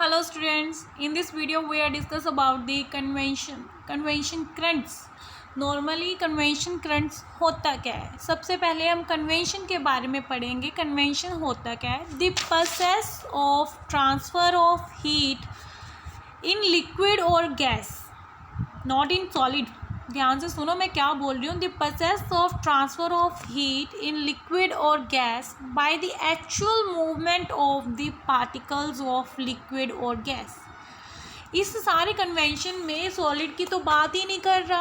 Hello students, in this video we are discuss about the convention currents. Normally convention currents होता क्या है। सबसे पहले हम कन्वेंशन के बारे में पढ़ेंगे। कन्वेंशन होता क्या है? The process of transfer of heat in liquid और गैस, नॉट इन सॉलिड। ध्यान से सुनो मैं क्या बोल रही हूँ। The process of transfer of heat in liquid और gas by the actual movement of the particles of liquid और गैस। इस सारे कन्वेंशन में सॉलिड की तो बात ही नहीं कर रहा।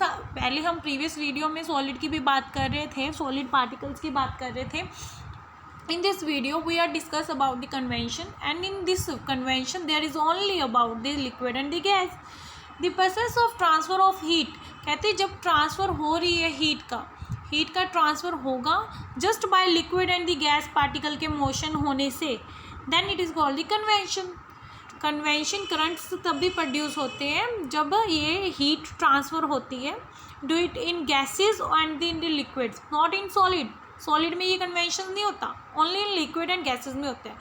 पहले हम प्रीवियस वीडियो में सॉलिड की भी बात कर रहे थे, सॉलिड पार्टिकल्स की बात कर रहे थे। In this video we are discuss about the convention, and in this convention there is only about the liquid and the gas. The process of transfer of heat, कहते हैं जब ट्रांसफ़र हो रही है हीट का ट्रांसफ़र होगा just by liquid and the gas particle के motion होने से, then it is called the convention. Convention currents तब भी प्रोड्यूस होते हैं जब ये हीट ट्रांसफ़र होती है। Do it in gases and in the liquids, not in solid. Solid में ये कन्वेंशन नहीं होता, only in liquid and gases में होता है।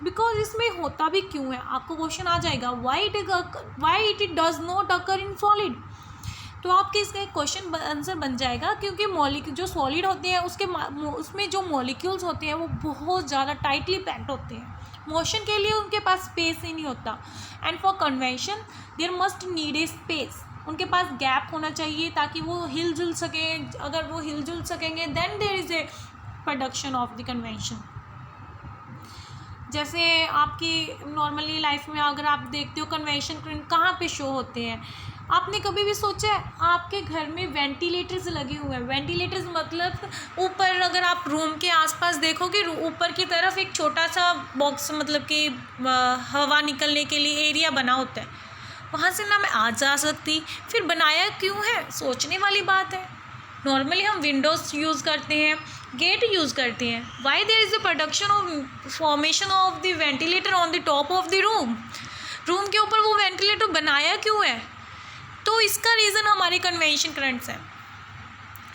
बिकॉज इसमें होता भी क्यों है, आपको क्वेश्चन आ जाएगा why it does not occur in solid. तो आपके इसका क्वेश्चन आंसर बन जाएगा क्योंकि जो सॉलिड होते हैं उसमें जो मॉलिक्यूल्स होते हैं वो बहुत ज़्यादा टाइटली पैक्ड होते हैं। मोशन के लिए उनके पास स्पेस ही नहीं होता। And for convention there must need a space, उनके पास गैप होना चाहिए ताकि वो हिल जुल सकें। अगर वो हिल जुल सकेंगे then there is a production of the convention. जैसे आपकी नॉर्मली लाइफ में अगर आप देखते हो कन्वेंशन कहाँ पे शो होते हैं। आपने कभी भी सोचा है आपके घर में वेंटिलेटर्स लगे हुए हैं? वेंटिलेटर्स मतलब ऊपर अगर आप रूम के आसपास देखोगे ऊपर की तरफ एक छोटा सा बॉक्स, मतलब कि हवा निकलने के लिए एरिया बना होता है, वहाँ से ना मैं आ जा सकती। फिर बनाया क्यों है, सोचने वाली बात है। नॉर्मली हम विंडोज़ यूज़ करते हैं, गेट यूज़ करते हैं। Why there is the production of formation of the ventilator on the top of the room के ऊपर वो वेंटिलेटर बनाया क्यों है? तो इसका रीज़न हमारे कन्वेंशन करंट्स है।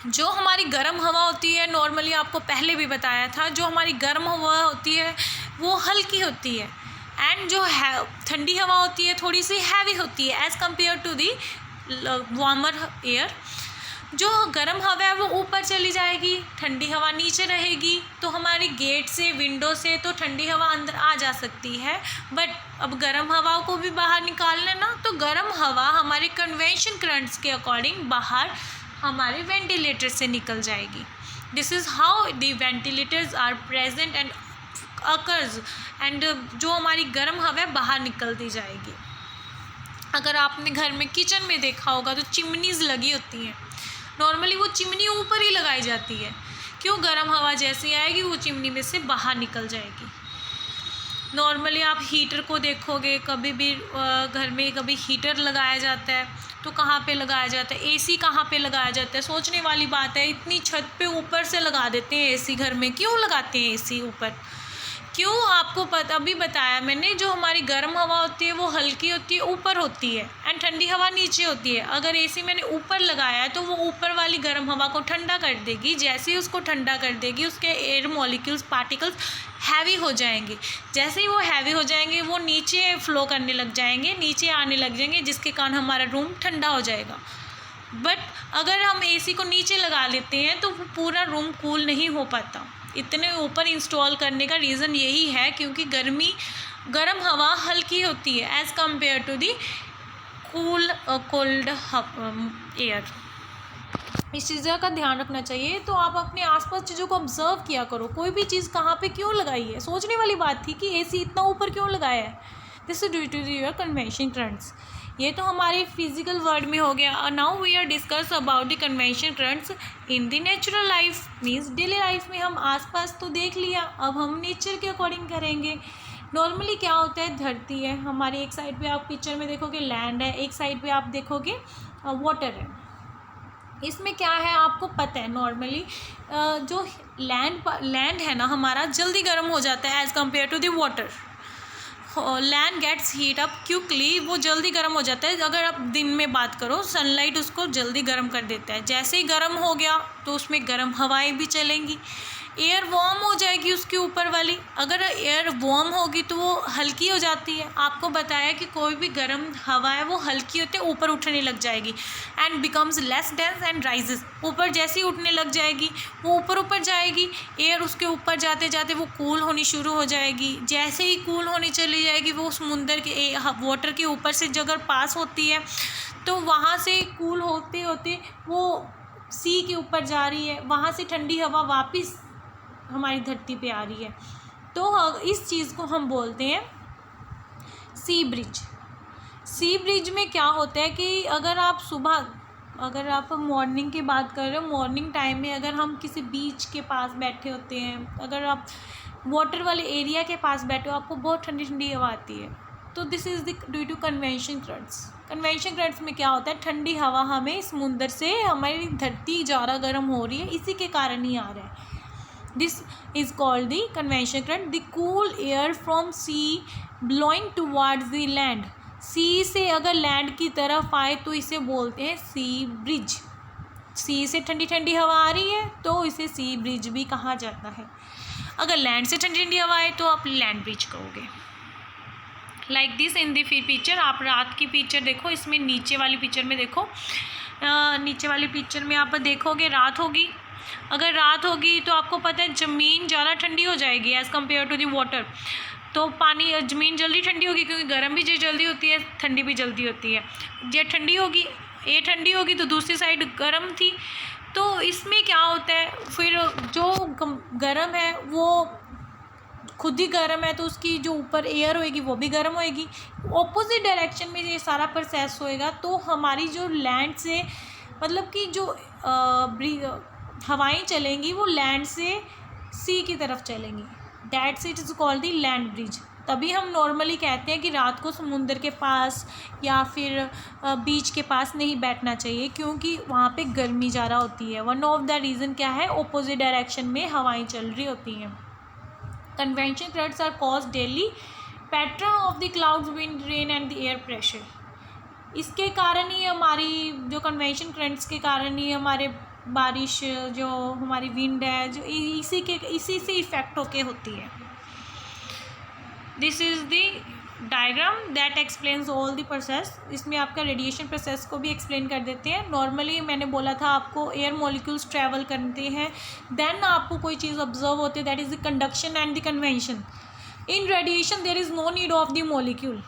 जो हमारी गर्म हवा होती है, नॉर्मली आपको पहले भी बताया था, जो हमारी गर्म हवा होती है वो हल्की होती है, एंड जो ठंडी हवा होती है थोड़ी सी हैवी होती है as compare to the warmer air. जो गर्म हवा है वो ऊपर चली जाएगी, ठंडी हवा नीचे रहेगी। तो हमारी गेट से, विंडो से तो ठंडी हवा अंदर आ जा सकती है, बट अब गर्म हवा को भी बाहर निकाल लेना तो गर्म हवा हमारे कन्वेंशन करंट्स के अकॉर्डिंग बाहर हमारे वेंटिलेटर से निकल जाएगी। This is how the ventilators are present and occurs, and जो हमारी गर्म हवा है बाहर निकल दी जाएगी। अगर आपने घर में किचन में देखा होगा तो चिमनीज़ लगी होती हैं। नॉर्मली वो चिमनी ऊपर ही लगाई जाती है, क्यों? गर्म हवा जैसे आएगी वो चिमनी में से बाहर निकल जाएगी। नॉर्मली आप हीटर को देखोगे, कभी भी घर में कभी हीटर लगाया जाता है तो कहाँ पे लगाया जाता है? एसी कहाँ पे लगाया जाता है? सोचने वाली बात है। इतनी छत पे ऊपर से लगा देते हैं एसी घर में, क्यों लगाते हैं एसी ऊपर? क्यों? आपको पता अभी बताया मैंने, जो हमारी गर्म हवा होती है वो हल्की होती है, ऊपर होती है, एंड ठंडी हवा नीचे होती है। अगर एसी मैंने ऊपर लगाया है तो वो ऊपर वाली गर्म हवा को ठंडा कर देगी। जैसे ही उसको ठंडा कर देगी उसके एयर मॉलिक्यूल्स, पार्टिकल्स हैवी हो जाएंगे। जैसे ही वो हैवी हो जाएंगे वो नीचे फ्लो करने लग जाएंगे, नीचे आने लग जाएंगे, जिसके कारण हमारा रूम ठंडा हो जाएगा। बट अगर हम एसी को नीचे लगा लेते हैं तो पूरा रूम कूल नहीं हो पाता। इतने ऊपर इंस्टॉल करने का रीज़न यही है क्योंकि गर्म हवा हल्की होती है as compare to the cold air. इस चीज़ का ध्यान रखना चाहिए। तो आप अपने आसपास चीज़ों को ऑब्जर्व किया करो, कोई भी चीज़ कहाँ पे क्यों लगाई है। सोचने वाली बात थी कि एसी इतना ऊपर क्यों लगाया है। This is due to your convention currents. ये तो हमारे फिजिकल वर्ल्ड में हो गया। Now we are discuss about the convention currents in the natural life, means daily life में हम आसपास तो देख लिया, अब हम नेचर के अकॉर्डिंग करेंगे। नॉर्मली क्या होता है, धरती है हमारी, एक साइड पे आप पिक्चर में देखोगे लैंड है, एक साइड पे आप देखोगे वाटर है। इसमें क्या है आपको पता है, नॉर्मली जो लैंड है ना हमारा जल्दी गर्म हो जाता है as compare to the water. Land gets heat up quickly, वो जल्दी गर्म हो जाता है। अगर आप दिन में बात करो, सनलाइट उसको जल्दी गर्म कर देता है। जैसे ही गर्म हो गया तो उसमें गर्म हवाएं भी चलेंगी। एयर वार्म हो जाएगी उसके ऊपर वाली। अगर एयर वार्म होगी तो वो हल्की हो जाती है। आपको बताया कि कोई भी गर्म हवा है वो हल्की होती है, ऊपर उठने लग जाएगी and becomes less dense and rises. ऊपर जैसे ही उठने लग जाएगी वो ऊपर जाएगी, एयर उसके ऊपर जाते जाते वो कूल होनी शुरू हो जाएगी। जैसे ही कूल होनी चली जाएगी वो समुंदर के वाटर के ऊपर से अगर पास होती है तो वहाँ से कूल होते होते वो सी के ऊपर जा रही है, वहाँ से ठंडी हवा वापस हमारी धरती पे आ रही है। तो इस चीज़ को हम बोलते हैं सी ब्रिज। सी ब्रिज में क्या होता है कि अगर आप मॉर्निंग की बात कर रहे हो, मॉर्निंग टाइम में अगर हम किसी बीच के पास बैठे होते हैं, अगर आप वाटर वाले एरिया के पास बैठे हो, आपको बहुत ठंडी ठंडी हवा आती है। तो this is the due to convention currents. Convention currents में क्या होता है, ठंडी हवा हमें समुंदर से, हमारी धरती ज़्यादा गर्म हो रही है, इसी के कारण ही आ रहा है। This is called the convection current. The cool air from sea blowing towards the land. सी से अगर लैंड की तरफ आए तो इसे बोलते हैं सी ब्रिज। सी से ठंडी ठंडी हवा आ रही है तो इसे सी ब्रिज भी कहा जाता है। अगर लैंड से ठंडी ठंडी हवा आए तो आप लैंड ब्रिज कहोगे। Like this in the picture, आप रात की पिक्चर देखो, इसमें नीचे वाली पिक्चर में देखो, नीचे वाली पिक्चर में आप देखोगे रात होगी। अगर रात होगी तो आपको पता है ज़मीन ज़्यादा ठंडी हो जाएगी as compare to the water. तो पानी, ज़मीन जल्दी ठंडी होगी क्योंकि गर्म भी जल्दी होती है, ठंडी भी जल्दी होती है। ये ठंडी होगी तो दूसरी साइड गर्म थी। तो इसमें क्या होता है, फिर जो गर्म है वो खुद ही गर्म है तो उसकी जो ऊपर एयर होएगी वो भी गर्म होएगी। ऑपोजिट डायरेक्शन में ये सारा प्रोसेस होएगा तो हमारी जो लैंड से मतलब कि जो हवाएं चलेंगी वो लैंड से सी की तरफ चलेंगी। That's it is called the land bridge. तभी हम नॉर्मली कहते हैं कि रात को समुंदर के पास या फिर बीच के पास नहीं बैठना चाहिए क्योंकि वहाँ पे गर्मी ज़्यादा होती है। वन ऑफ द रीज़न क्या है, ऑपोजिट डायरेक्शन में हवाएं चल रही होती हैं। Convention currents are cause daily pattern of the clouds, wind, rain and the air pressure. इसके कारण ही हमारी जो कन्वेंशन करंट्स के कारण ही हमारे बारिश, जो हमारी विंड है, जो इसी से इफ़ेक्ट होके होती है। This is the diagram that explains all the process. इसमें आपका रेडिएशन प्रोसेस को भी एक्सप्लेन कर देते हैं। नॉर्मली मैंने बोला था आपको एयर मॉलिक्यूल्स ट्रैवल करते हैं, देन आपको कोई चीज़ ऑब्जर्व होती है, that is the conduction and the convention. In radiation there is no need of the molecule.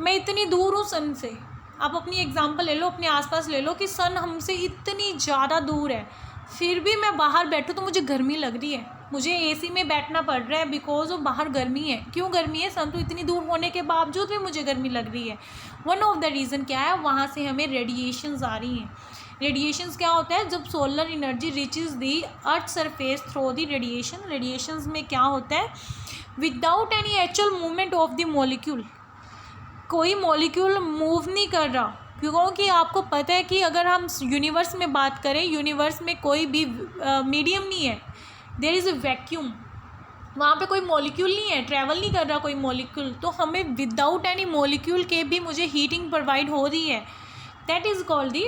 मैं इतनी दूर हूँ सन से, आप अपनी एग्जांपल ले लो, अपने आसपास ले लो कि सन हमसे इतनी ज़्यादा दूर है, फिर भी मैं बाहर बैठूँ तो मुझे गर्मी लग रही है, मुझे एसी में बैठना पड़ रहा है बिकॉज ऑफ बाहर गर्मी है। क्यों गर्मी है, सन तो इतनी दूर होने के बावजूद भी मुझे गर्मी लग रही है। वन ऑफ द रीज़न क्या है, वहाँ से हमें रेडिएशंस आ रही हैं। रेडिएशंस क्या होता है, जब solar energy reaches the earth surface through the radiation. Radiations में क्या होता है, without any actual movement of the molecule, कोई मॉलिक्यूल मूव नहीं कर रहा। क्योंकि आपको पता है कि अगर हम यूनिवर्स में बात करें, यूनिवर्स में कोई भी मीडियम नहीं है, देयर इज़ अ वैक्यूम, वहाँ पे कोई मॉलिक्यूल नहीं है, ट्रैवल नहीं कर रहा कोई मॉलिक्यूल। तो हमें विदाउट एनी मॉलिक्यूल के भी मुझे हीटिंग प्रोवाइड हो रही है, that is called the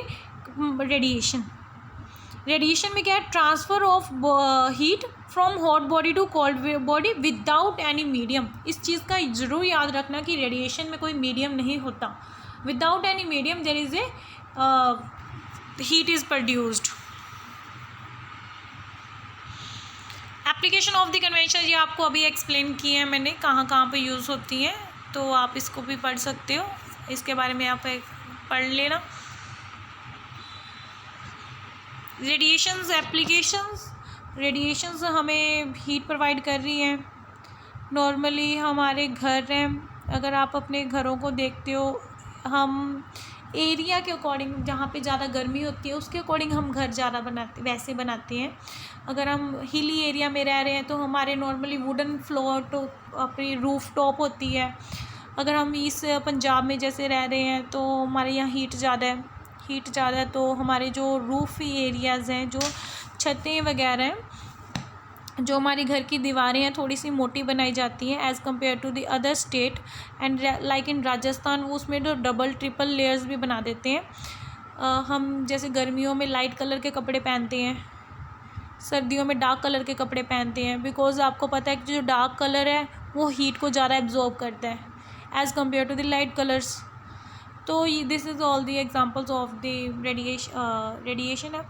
radiation. Radiation में क्या है, transfer of heat from hot body to cold body without any medium. इस चीज़ का ज़रूर याद रखना कि रेडिएशन में कोई मीडियम नहीं होता। Without any medium there is a heat is produced. Application of the convention ये आपको अभी एक्सप्लेन किए हैं मैंने, कहाँ कहाँ पे यूज़ होती हैं, तो आप इसको भी पढ़ सकते हो, इसके बारे में आप पढ़ लेना। रेडिएशंस एप्लीकेशंस, रेडिएशंस हमें हीट प्रोवाइड कर रही हैं। नॉर्मली हमारे घर हैं, अगर आप अपने घरों को देखते हो, हम एरिया के अकॉर्डिंग, जहाँ पे ज़्यादा गर्मी होती है उसके अकॉर्डिंग हम घर ज़्यादा वैसे बनाते हैं। अगर हम हिली एरिया में रह रहे हैं तो हमारे नॉर्मली वुडन फ्लोर तो अपनी रूफ टॉप होती है। अगर हम इस पंजाब में जैसे रह रहे हैं तो हमारे यहाँ हीट ज़्यादा है, तो हमारे जो रूफी एरियाज़ हैं, जो छतें वगैरह हैं, जो हमारी घर की दीवारें हैं, थोड़ी सी मोटी बनाई जाती हैं as compare to the other state. And like in Rajasthan वो उसमें जो डबल ट्रिपल लेयर्स भी बना देते हैं। हम जैसे गर्मियों में लाइट कलर के कपड़े पहनते हैं, सर्दियों में डार्क कलर के कपड़े पहनते हैं, बिकॉज आपको पता है कि जो डार्क कलर है वो हीट को ज़्यादा एब्जॉर्ब करता है as compare to the light colours. तो this is all the examples of the radiation है।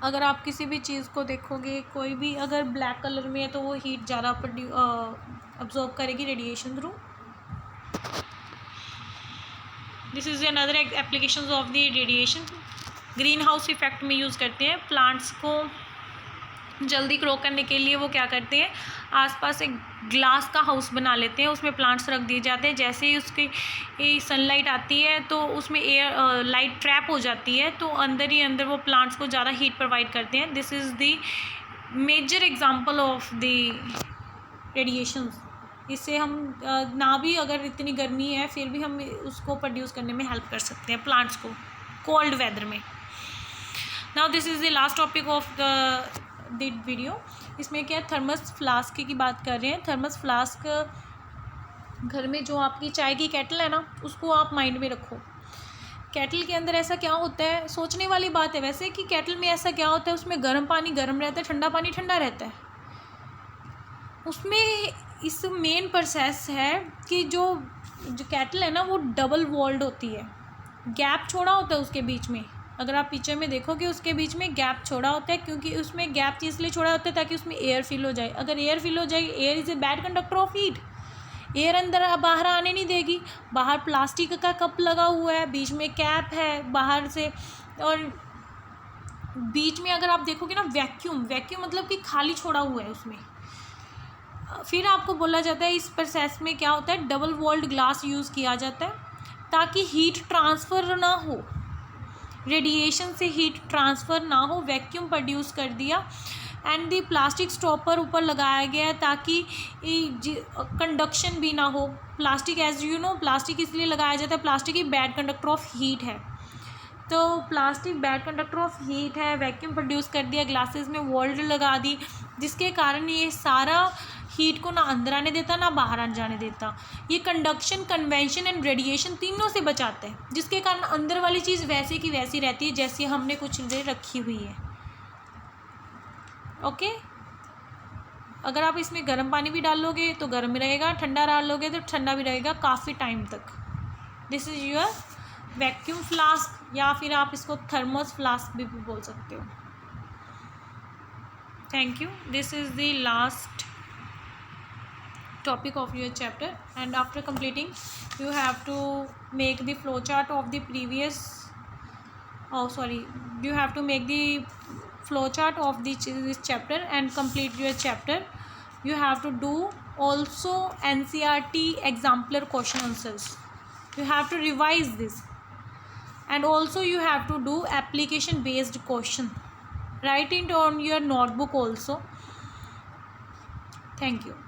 अगर आप किसी भी चीज़ को देखोगे, कोई भी अगर ब्लैक कलर में है तो वो हीट ज़्यादा अब्जॉर्ब करेगी radiation through. This is another applications of the radiation. Green house effect में यूज़ करते हैं। प्लांट्स को जल्दी ग्रो करने के लिए वो क्या करते हैं, आसपास एक ग्लास का हाउस बना लेते हैं, उसमें प्लांट्स रख दिए जाते हैं। जैसे ही उसकी सनलाइट आती है तो उसमें लाइट ट्रैप हो जाती है, तो अंदर ही अंदर वो प्लांट्स को ज़्यादा हीट प्रोवाइड करते हैं। This is the major example of the radiations. इससे हम ना भी अगर इतनी गर्मी है फिर भी हम उसको प्रोड्यूस करने में हेल्प कर सकते हैं प्लांट्स को कोल्ड वेदर में। Now this is the last topic of the video. इसमें क्या है, थर्मस फ्लास्क की बात कर रहे हैं। थर्मस फ्लास्क घर में जो आपकी चाय की केटल है ना, उसको आप माइंड में रखो। केटल के अंदर ऐसा क्या होता है, सोचने वाली बात है वैसे कि केटल में ऐसा क्या होता है, उसमें गर्म पानी गर्म रहता है, ठंडा पानी ठंडा रहता है। उसमें इस मेन प्रोसेस है कि जो केटल है ना वो डबल वॉल्ड होती है, गैप छोड़ा होता है उसके बीच में। अगर आप पिक्चर में देखोगे उसके बीच में गैप छोड़ा होता है, क्योंकि उसमें गैप इसलिए छोड़ा होता है ताकि उसमें एयर फिल हो जाए। अगर एयर फिल हो जाएगी, air is a bad conductor of heat, air अंदर बाहर आने नहीं देगी। बाहर प्लास्टिक का कप लगा हुआ है, बीच में कैप है बाहर से, और बीच में अगर आप देखोगे ना वैक्यूम मतलब कि खाली छोड़ा हुआ है उसमें। फिर आपको बोला जाता है इस प्रोसेस में क्या होता है, डबल वॉल्ड ग्लास यूज़ किया जाता है ताकि हीट ट्रांसफ़र ना हो, रेडिएशन से हीट ट्रांसफ़र ना हो, वैक्यूम प्रोड्यूस कर दिया। एंड दी प्लास्टिक स्टॉपर ऊपर लगाया गया है ताकि कंडक्शन भी ना हो। Plastic as you know plastic इसलिए लगाया जाता है, प्लास्टिक ही बैड कंडक्टर ऑफ हीट है, तो plastic bad conductor of heat है। वैक्यूम प्रोड्यूस कर दिया, ग्लासेस में वॉल्ड लगा दी, जिसके कारण ये सारा हीट को ना अंदर आने देता ना बाहर आने जाने देता। ये कंडक्शन, कन्वेंशन एंड रेडिएशन तीनों से बचाता है, जिसके कारण अंदर वाली चीज़ वैसे की वैसी रहती है जैसी हमने कुछ देर रखी हुई है। ओके, अगर आप इसमें गर्म पानी भी डालोगे तो गर्म रहेगा, ठंडा डालोगे तो ठंडा भी रहेगा काफ़ी टाइम तक। This is your vacuum flask, या फिर आप इसको थर्मस फ्लास्क भी बोल सकते हो। Thank you. This is the last topic of your chapter, and after completing you have to make the flow chart of the previous you have to make the flow chart of this chapter and complete your chapter. You have to do also NCERT exemplar question answers, you have to revise this, and also you have to do application based question, write it on your notebook also. Thank you.